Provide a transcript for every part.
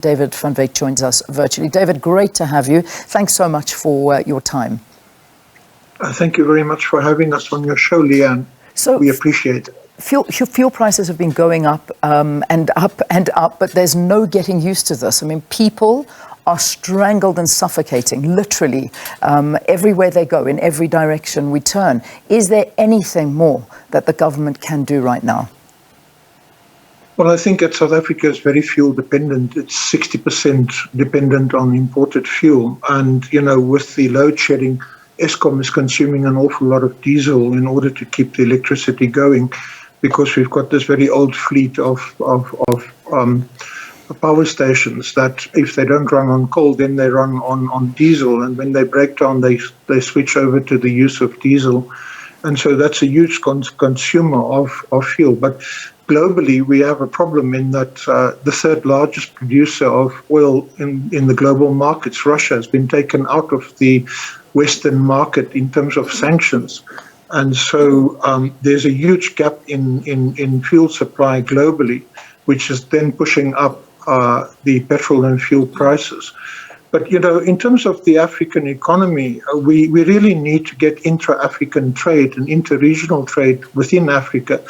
David van Wyk joins us virtually. David, great to have you. Thanks so much for your time. Thank you very much for having us on your show, Leanne. So we appreciate it. Fuel prices have been going up and up and up, but there's no getting used to this. I mean, people are strangled and suffocating, literally, everywhere they go, in every direction we turn. Is there anything more that the government can do right now? Well, I think that South Africa is very fuel dependent. It's 60% dependent on imported fuel. And, you know, with the load shedding, Eskom is consuming an awful lot of diesel in order to keep the electricity going, because we've got this very old fleet of power stations that if they don't run on coal, then they run on diesel. And when they break down, they switch over to the use of diesel. And so that's a huge consumer of fuel. But globally, we have a problem in that the third largest producer of oil in the global markets, Russia, has been taken out of the Western market in terms of sanctions. And so there's a huge gap in fuel supply globally, which is then pushing up the petrol and fuel prices. But, you know, in terms of the African economy, we really need to get intra-African trade and inter-regional trade within Africa.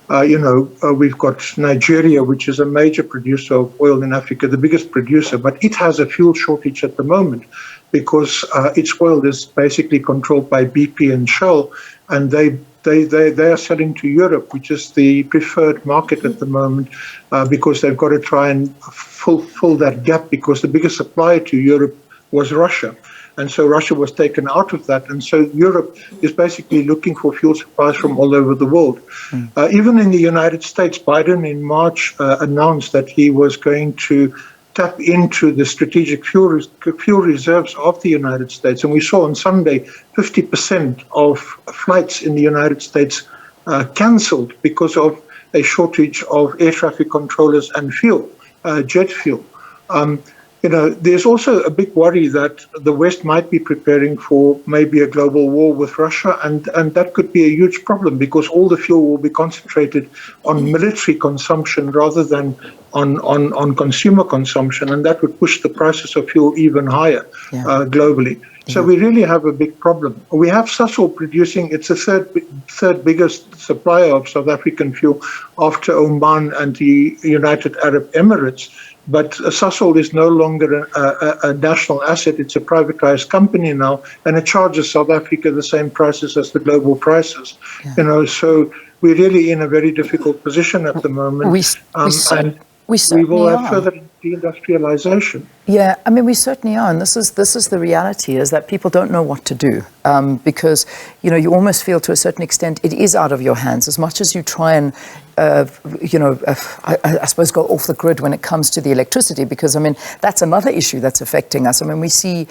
We've got Nigeria, which is a major producer of oil in Africa, the biggest producer, but it has a fuel shortage at the moment because its oil is basically controlled by BP and Shell, and they are selling to Europe, which is the preferred market at the moment, because they've got to try and fill that gap, because the biggest supplier to Europe was Russia. And so Russia was taken out of that. And so Europe is basically looking for fuel supplies from all over the world. Even in the United States, Biden in March announced that he was going to tap into the strategic fuel reserves of the United States. And we saw on Sunday 50% of flights in the United States cancelled because of a shortage of air traffic controllers and fuel, jet fuel. There's also a big worry that the West might be preparing for maybe a global war with Russia, and that could be a huge problem because all the fuel will be concentrated on military consumption rather than on consumer consumption, and that would push the prices of fuel even higher globally. So we really have a big problem. We have Sasol producing, it's the third biggest supplier of South African fuel after Oman and the United Arab Emirates. But Sasol is no longer a national asset. It's a privatized company now, and it charges South Africa the same prices as the global prices. So we're really in a very difficult position at the moment. We will have further deindustrialization. Yeah, I mean, we certainly are. And this is the reality, is that people don't know what to do because, you almost feel to a certain extent it is out of your hands as much as you try and, I suppose go off the grid when it comes to the electricity, because, I mean, that's another issue that's affecting us. I mean, we see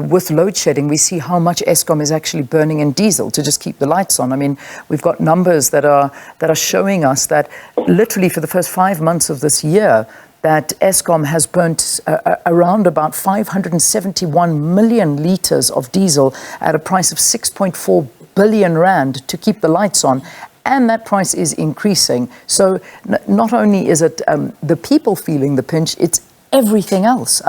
with load shedding, we see how much Eskom is actually burning in diesel to just keep the lights on. I mean, we've got numbers that are showing us that literally for the first 5 months of this year, that Eskom has burnt around about 571 million litres of diesel at a price of 6.4 billion rand to keep the lights on. And that price is increasing. So not only is it the people feeling the pinch, it's everything else.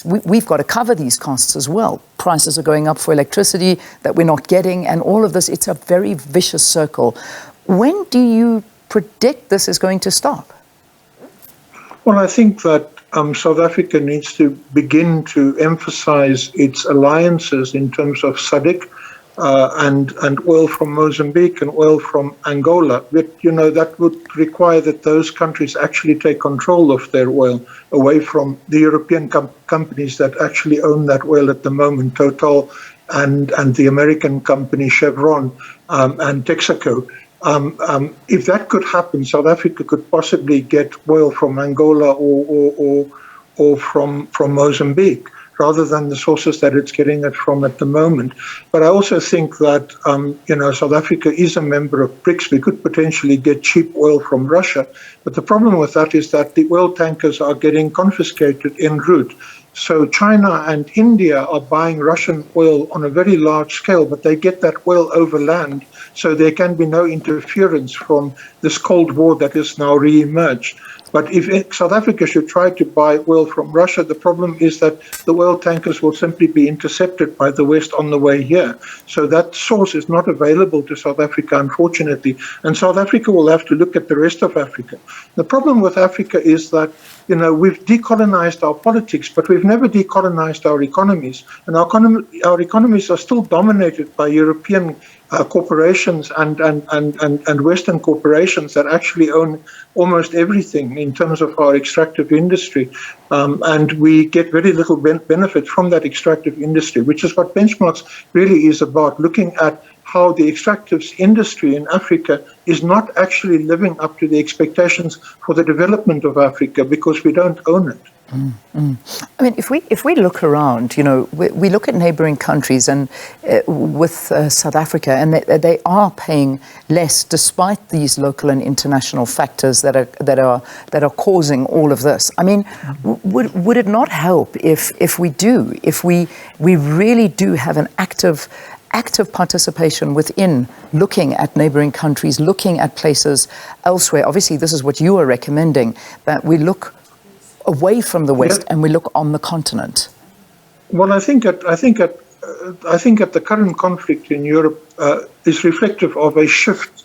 We've got to cover these costs as well. Prices are going up for electricity that we're not getting, and all of this, it's a very vicious circle. When do you predict this is going to stop? Well, I think that South Africa needs to begin to emphasize its alliances in terms of SADC and oil from Mozambique and oil from Angola. But, that would require that those countries actually take control of their oil away from the European companies that actually own that oil at the moment, Total and the American company Chevron and Texaco. If that could happen, South Africa could possibly get oil from Angola or from Mozambique, rather than the sources that it's getting it from at the moment. But I also think that, South Africa is a member of BRICS. We could potentially get cheap oil from Russia. But the problem with that is that the oil tankers are getting confiscated en route. So China and India are buying Russian oil on a very large scale, but they get that oil over land, so there can be no interference from this Cold War that is now re-emerged. But if South Africa should try to buy oil from Russia, the problem is that the oil tankers will simply be intercepted by the West on the way here. So that source is not available to South Africa, unfortunately. And South Africa will have to look at the rest of Africa. The problem with Africa is that, we've decolonized our politics, but we've never decolonized our economies. And our economies are still dominated by European corporations and Western corporations that actually own almost everything in terms of our extractive industry. And we get very little benefit from that extractive industry, which is what Benchmarks really is about, looking at how the extractive industry in Africa is not actually living up to the expectations for the development of Africa because we don't own it. I mean, if we look around, we look at neighboring countries and with South Africa, and they are paying less despite these local and international factors that are causing all of this. I mean, would it not help if we really do have an active participation within looking at neighboring countries, looking at places elsewhere? Obviously, this is what you are recommending, that we look away from the West and we look on the continent. Well, I think that the current conflict in Europe is reflective of a shift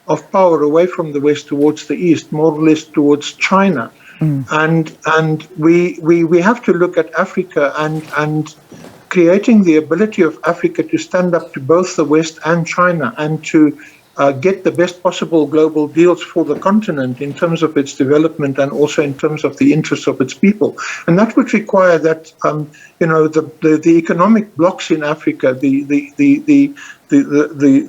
of power away from the West towards the East, more or less towards China. And we have to look at Africa and creating the ability of Africa to stand up to both the West and China and to get the best possible global deals for the continent in terms of its development and also in terms of the interests of its people. And that would require that, the economic blocks in Africa, the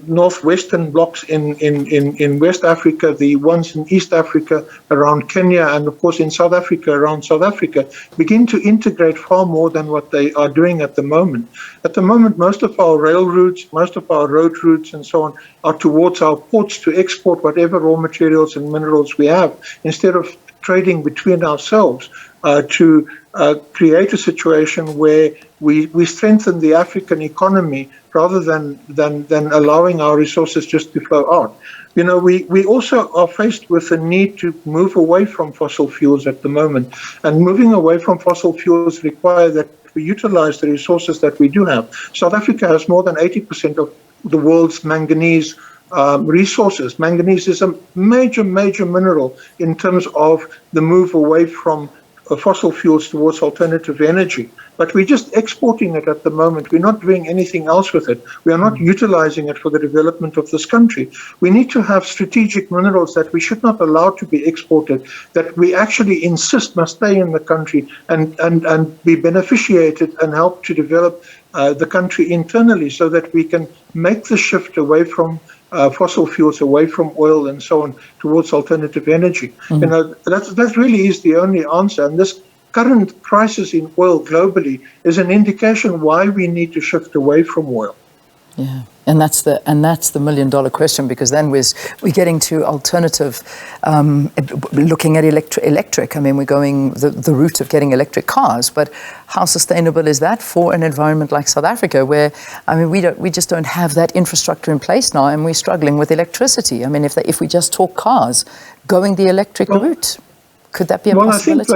northwestern blocks in West Africa, the ones in East Africa around Kenya, and of course in South Africa around South Africa, begin to integrate far more than what they are doing at the moment. At the moment, most of our rail routes, most of our road routes and so on are towards our ports to export whatever raw materials and minerals we have, instead of trading between ourselves to create a situation where we strengthen the African economy rather than allowing our resources just to flow out. We also are faced with the need to move away from fossil fuels at the moment. And moving away from fossil fuels requires that we utilize the resources that we do have. South Africa has more than 80% of the world's manganese resources. Manganese is a major mineral in terms of the move away from fossil fuels towards alternative energy. But we're just exporting it at the moment. We're not doing anything else with it. We are not utilizing it for the development of this country. We need to have strategic minerals that we should not allow to be exported, that we actually insist must stay in the country and be beneficiated and help to develop the country internally so that we can make the shift away from fossil fuels, away from oil and so on, towards alternative energy. That really is the only answer. And this current crisis in oil globally is an indication why we need to shift away from oil. Yeah, and that's the million-dollar question, because then we're getting to alternative, looking at electric. I mean, we're going the route of getting electric cars, but how sustainable is that for an environment like South Africa, where we just don't have that infrastructure in place now, and we're struggling with electricity. I mean, if we just talk cars, going the electric route, could that be a possibility?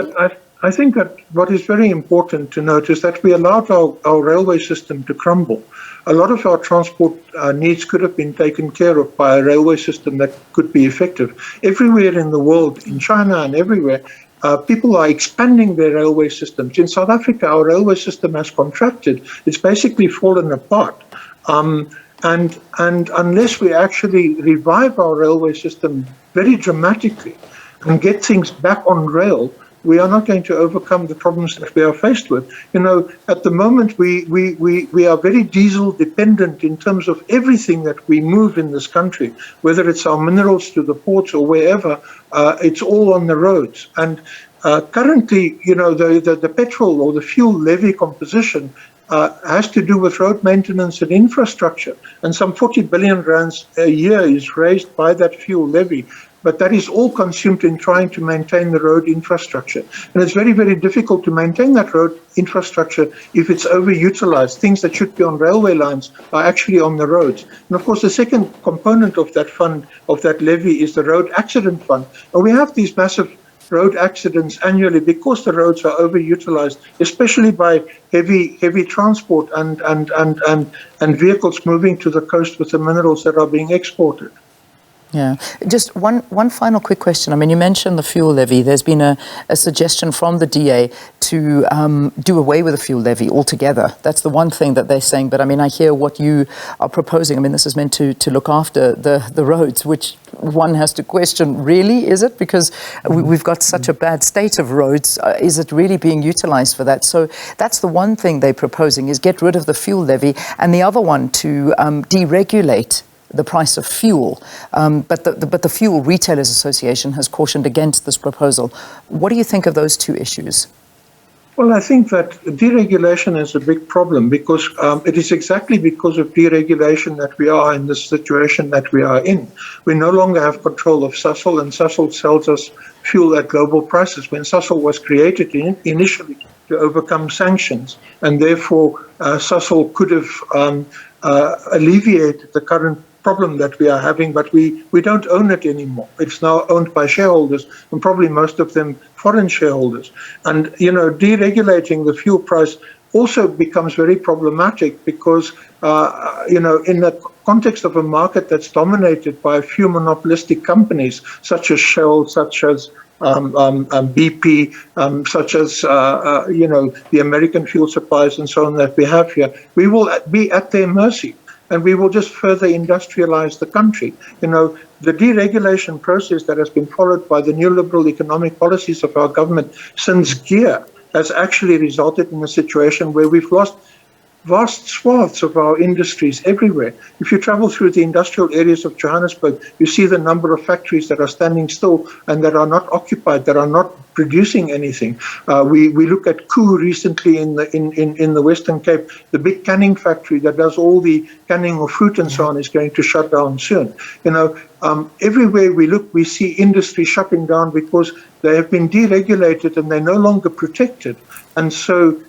I think that what is very important to note is that we allowed our railway system to crumble. A lot of our transport needs could have been taken care of by a railway system that could be effective. Everywhere in the world, in China and everywhere, people are expanding their railway systems. In South Africa, our railway system has contracted. It's basically fallen apart. And unless we actually revive our railway system very dramatically and get things back on rail, we are not going to overcome the problems that we are faced with. At the moment, we are very diesel dependent in terms of everything that we move in this country, whether it's our minerals to the ports or wherever, it's all on the roads. And currently, the petrol or the fuel levy composition has to do with road maintenance and infrastructure. And some 40 billion rands a year is raised by that fuel levy. But that is all consumed in trying to maintain the road infrastructure. And it's very, very difficult to maintain that road infrastructure if it's overutilized. Things that should be on railway lines are actually on the roads. And of course, the second component of that fund, of that levy, is the road accident fund. And we have these massive road accidents annually because the roads are overutilized, especially by heavy transport and vehicles moving to the coast with the minerals that are being exported. Yeah. Just one final quick question. I mean, you mentioned the fuel levy. There's been a suggestion from the DA to do away with the fuel levy altogether. That's the one thing that they're saying. But I mean, I hear what you are proposing. I mean, this is meant to look after the roads, which one has to question, really, is it? Because we've got such a bad state of roads. Is it really being utilized for that? So that's the one thing they're proposing, is get rid of the fuel levy, and the other one to deregulate the price of fuel. But the Fuel Retailers Association has cautioned against this proposal. What do you think of those two issues? Well, I think that deregulation is a big problem because it is exactly because of deregulation that we are in the situation that we are in. We no longer have control of Sasol, and Sasol sells us fuel at global prices. When Sasol was created initially to overcome sanctions, and therefore Sasol could have alleviated the current problem that we are having, but we don't own it anymore. It's now owned by shareholders, and probably most of them foreign shareholders. And, you know, deregulating the fuel price also becomes very problematic because, you know, in the context of a market that's dominated by a few monopolistic companies, such as Shell, such as BP, such as, you know, the American fuel suppliers and so on that we have here, we will be at their mercy. And we will just further industrialize the country. You know, the deregulation process that has been followed by the neoliberal economic policies of our government since GEAR has actually resulted in a situation where we've lost vast swaths of our industries everywhere. If you travel through the industrial areas of Johannesburg, you see the number of factories that are standing still and that are not occupied, that are not producing anything. We look at Koo recently in the Western Cape. The big canning factory that does all the canning of fruit and so on is going to shut down soon. You know, everywhere we look, we see industry shutting down because they have been deregulated and they're no longer protected. And so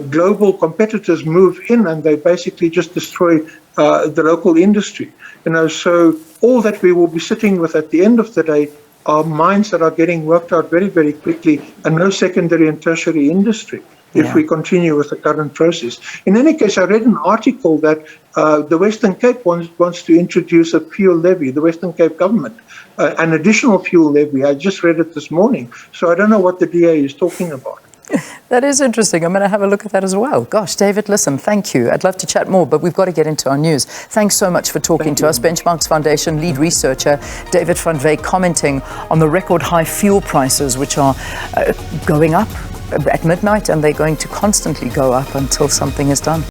global competitors move in and they basically just destroy the local industry. You know, so all that we will be sitting with at the end of the day are mines that are getting worked out very, very quickly, and no secondary and tertiary industry if we continue with the current process. In any case, I read an article that the Western Cape wants to introduce a fuel levy, the Western Cape government, an additional fuel levy. I just read it this morning, so I don't know what the DA is talking about. That is interesting. I'm going to have a look at that as well. Gosh, David, listen, thank you. I'd love to chat more, but we've got to get into our news. Thanks so much for talking to us. Benchmarks Foundation lead researcher David van Wyk commenting on the record high fuel prices, which are going up at midnight, and they're going to constantly go up until something is done.